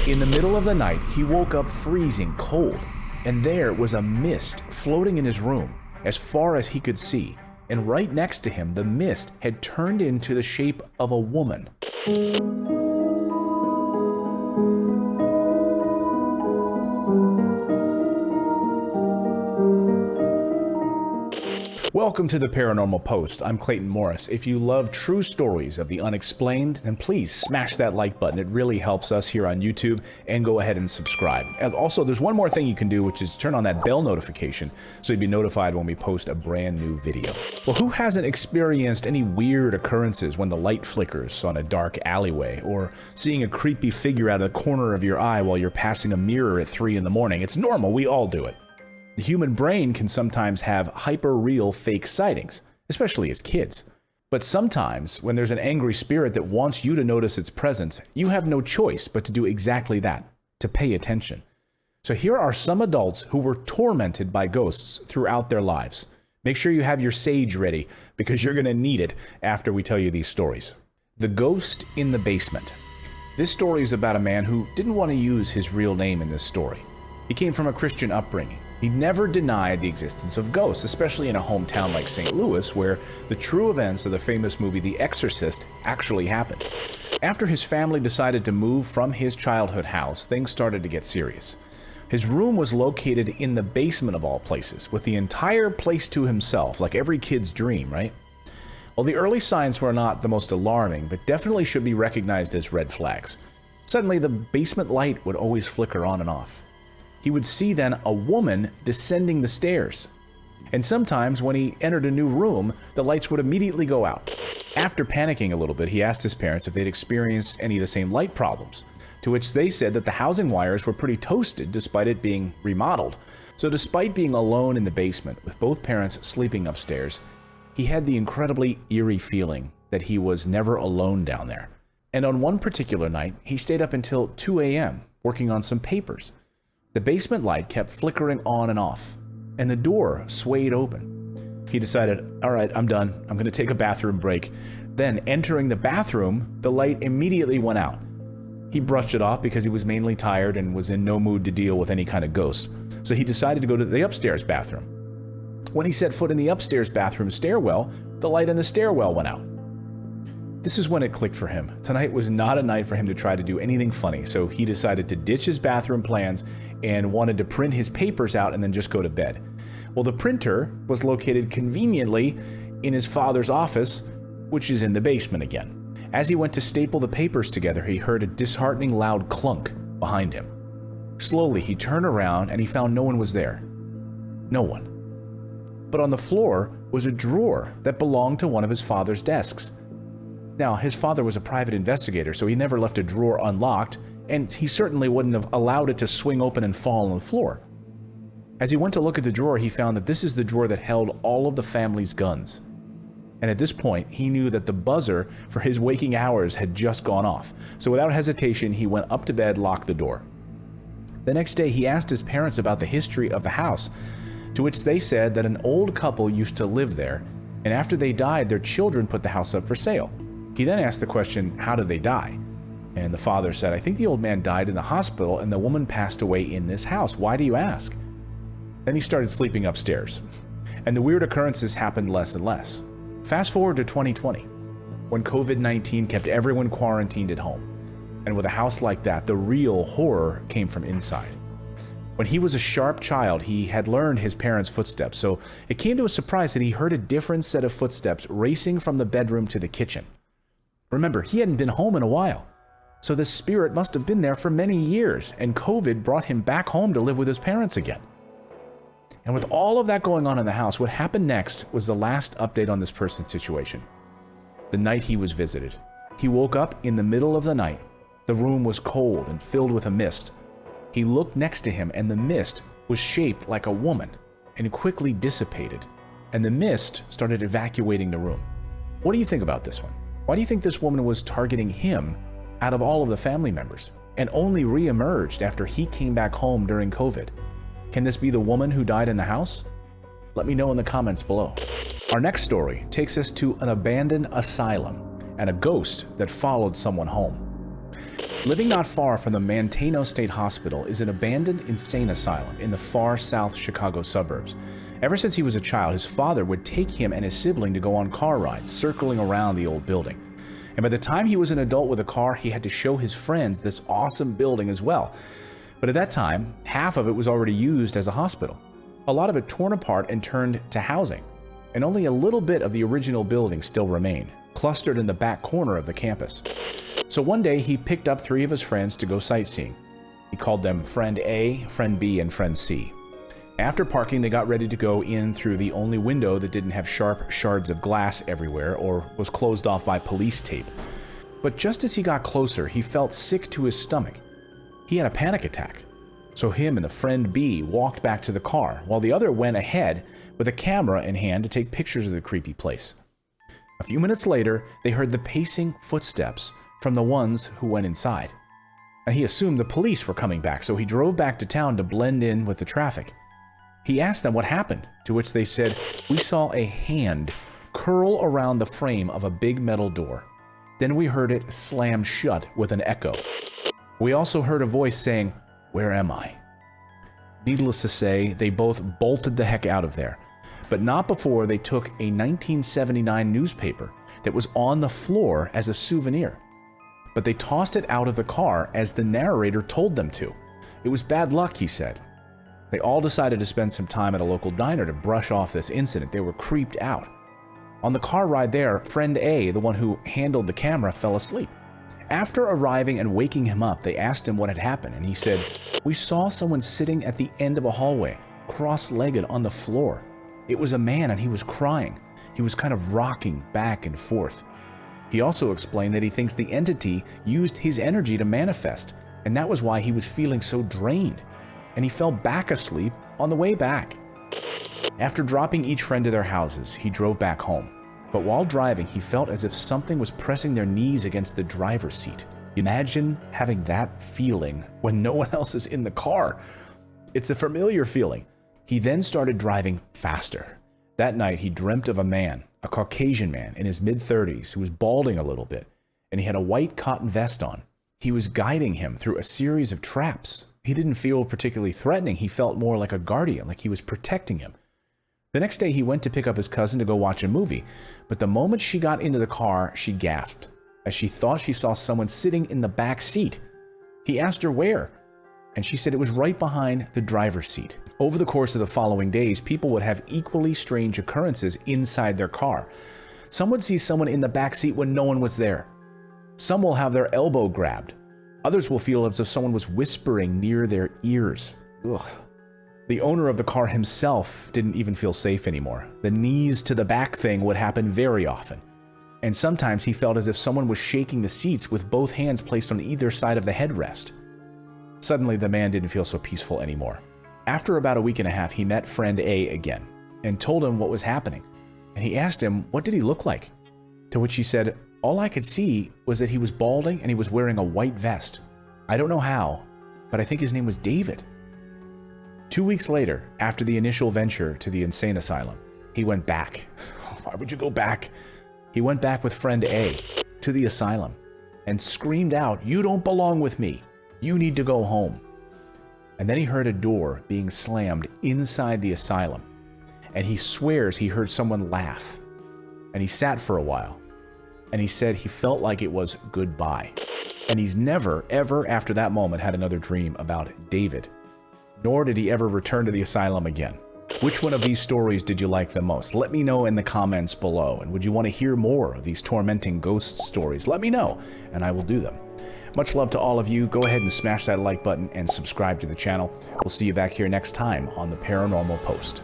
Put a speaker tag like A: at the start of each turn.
A: In the middle of the night, he woke up freezing cold, and there was a mist floating in his room as far as he could see, and right next to him, the mist had turned into the shape of a woman. Welcome to the Paranormal Post. I'm Clayton Morris. If you love true stories of the unexplained, then please smash that like button. It really helps us here on YouTube, and go ahead and subscribe. And also, there's one more thing you can do, which is turn on that bell notification so you'd be notified when we post a brand new video. Well, who hasn't experienced any weird occurrences when the light flickers on a dark alleyway, or seeing a creepy figure out of the corner of your eye while you're passing a mirror at 3 in the morning? It's normal, we all do it. The human brain can sometimes have hyper-real fake sightings, especially as kids. But sometimes, when there's an angry spirit that wants you to notice its presence, you have no choice but to do exactly that, to pay attention. So here are some adults who were tormented by ghosts throughout their lives. Make sure you have your sage ready, because you're going to need it after we tell you these stories. The Ghost in the Basement. This story is about a man who didn't want to use his real name in this story. He came from a Christian upbringing. He never denied the existence of ghosts, especially in a hometown like St. Louis, where the true events of the famous movie The Exorcist actually happened. After his family decided to move from his childhood house, things started to get serious. His room was located in the basement of all places, with the entire place to himself, like every kid's dream, right? Well, the early signs were not the most alarming, but definitely should be recognized as red flags. Suddenly, the basement light would always flicker on and off. He would see then a woman descending the stairs. And sometimes when he entered a new room, the lights would immediately go out. After panicking a little bit, he asked his parents if they'd experienced any of the same light problems, to which they said that the housing wires were pretty toasted despite it being remodeled. So despite being alone in the basement with both parents sleeping upstairs, he had the incredibly eerie feeling that he was never alone down there. And on one particular night, he stayed up until 2 a.m. working on some papers. The basement light kept flickering on and off, and the door swayed open. He decided, all right, I'm done. I'm going to take a bathroom break. Then, entering the bathroom, the light immediately went out. He brushed it off because he was mainly tired and was in no mood to deal with any kind of ghost. So he decided to go to the upstairs bathroom. When he set foot in the upstairs bathroom stairwell, the light in the stairwell went out. This is when it clicked for him. Tonight was not a night for him to try to do anything funny, so he decided to ditch his bathroom plans and wanted to print his papers out and then just go to bed. Well, the printer was located conveniently in his father's office, which is in the basement again. As he went to staple the papers together, he heard a disheartening loud clunk behind him. Slowly, he turned around and he found no one was there. No one. But on the floor was a drawer that belonged to one of his father's desks. Now, his father was a private investigator, so he never left a drawer unlocked, and he certainly wouldn't have allowed it to swing open and fall on the floor. As he went to look at the drawer, he found that this is the drawer that held all of the family's guns. And at this point, he knew that the buzzer for his waking hours had just gone off. So without hesitation, he went up to bed, locked the door. The next day, he asked his parents about the history of the house, to which they said that an old couple used to live there, and after they died, their children put the house up for sale. He then asked the question, how did they die? And the father said, I think the old man died in the hospital and the woman passed away in this house. Why do you ask? Then he started sleeping upstairs, and the weird occurrences happened less and less. Fast forward to 2020, when COVID-19 kept everyone quarantined at home. And with a house like that, the real horror came from inside. When he was a sharp child, he had learned his parents' footsteps, so it came to a surprise that he heard a different set of footsteps racing from the bedroom to the kitchen. Remember, he hadn't been home in a while, so this spirit must have been there for many years, and COVID brought him back home to live with his parents again. And with all of that going on in the house, what happened next was the last update on this person's situation. The night he was visited, he woke up in the middle of the night. The room was cold and filled with a mist. He looked next to him, and the mist was shaped like a woman and quickly dissipated, and the mist started evacuating the room. What do you think about this one? Why do you think this woman was targeting him out of all of the family members and only re-emerged after he came back home during COVID? Can this be the woman who died in the house? Let me know in the comments below. Our next story takes us to an abandoned asylum and a ghost that followed someone home. Living not far from the Manteno State Hospital is an abandoned insane asylum in the far south Chicago suburbs. Ever since he was a child, his father would take him and his sibling to go on car rides, circling around the old building. And by the time he was an adult with a car, he had to show his friends this awesome building as well. But at that time, half of it was already used as a hospital. A lot of it torn apart and turned to housing. And only a little bit of the original building still remained, clustered in the back corner of the campus. So one day, he picked up 3 of his friends to go sightseeing. He called them Friend A, Friend B, and Friend C. After parking, they got ready to go in through the only window that didn't have sharp shards of glass everywhere or was closed off by police tape. But just as he got closer, he felt sick to his stomach. He had a panic attack. So him and the Friend B walked back to the car, while the other went ahead with a camera in hand to take pictures of the creepy place. A few minutes later, they heard the pacing footsteps from the ones who went inside. And he assumed the police were coming back, so he drove back to town to blend in with the traffic. He asked them what happened, to which they said, "We saw a hand curl around the frame of a big metal door. Then we heard it slam shut with an echo. We also heard a voice saying, 'Where am I?'" Needless to say, they both bolted the heck out of there, but not before they took a 1979 newspaper that was on the floor as a souvenir. But they tossed it out of the car as the narrator told them to. It was bad luck, he said. They all decided to spend some time at a local diner to brush off this incident. They were creeped out. On the car ride there, Friend A, the one who handled the camera, fell asleep. After arriving and waking him up, they asked him what had happened, and he said, "We saw someone sitting at the end of a hallway, cross-legged on the floor. It was a man and he was crying. He was kind of rocking back and forth." He also explained that he thinks the entity used his energy to manifest, and that was why he was feeling so drained. And he fell back asleep on the way back. After dropping each friend to their houses, he drove back home. But while driving, he felt as if something was pressing their knees against the driver's seat. Imagine having that feeling when no one else is in the car. It's a familiar feeling. He then started driving faster. That night, he dreamt of a man, a Caucasian man in his mid-30s who was balding a little bit, and he had a white cotton vest on. He was guiding him through a series of traps. He didn't feel particularly threatening. He felt more like a guardian, like he was protecting him. The next day, he went to pick up his cousin to go watch a movie, but the moment she got into the car, she gasped, as she thought she saw someone sitting in the back seat. He asked her where, and she said it was right behind the driver's seat. Over the course of the following days, people would have equally strange occurrences inside their car. Some would see someone in the back seat when no one was there. Some will have their elbow grabbed. Others will feel as if someone was whispering near their ears. Ugh. The owner of the car himself didn't even feel safe anymore. The knees to the back thing would happen very often. And sometimes he felt as if someone was shaking the seats with both hands placed on either side of the headrest. Suddenly, the man didn't feel so peaceful anymore. After about a week and a half, he met Friend A again and told him what was happening. And he asked him, what did he look like? To which he said, all I could see was that he was balding and he was wearing a white vest. I don't know how, but I think his name was David. 2 weeks later, after the initial venture to the insane asylum, he went back. Why would you go back? He went back with Friend A to the asylum and screamed out, "You don't belong with me. You need to go home." And then he heard a door being slammed inside the asylum, and he swears he heard someone laugh. And he sat for a while, and he said he felt like it was goodbye. And he's never, ever after that moment had another dream about David, nor did he ever return to the asylum again. Which one of these stories did you like the most? Let me know in the comments below. And would you want to hear more of these tormenting ghost stories? Let me know, and I will do them. Much love to all of you. Go ahead and smash that like button and subscribe to the channel. We'll see you back here next time on the Paranormal Post.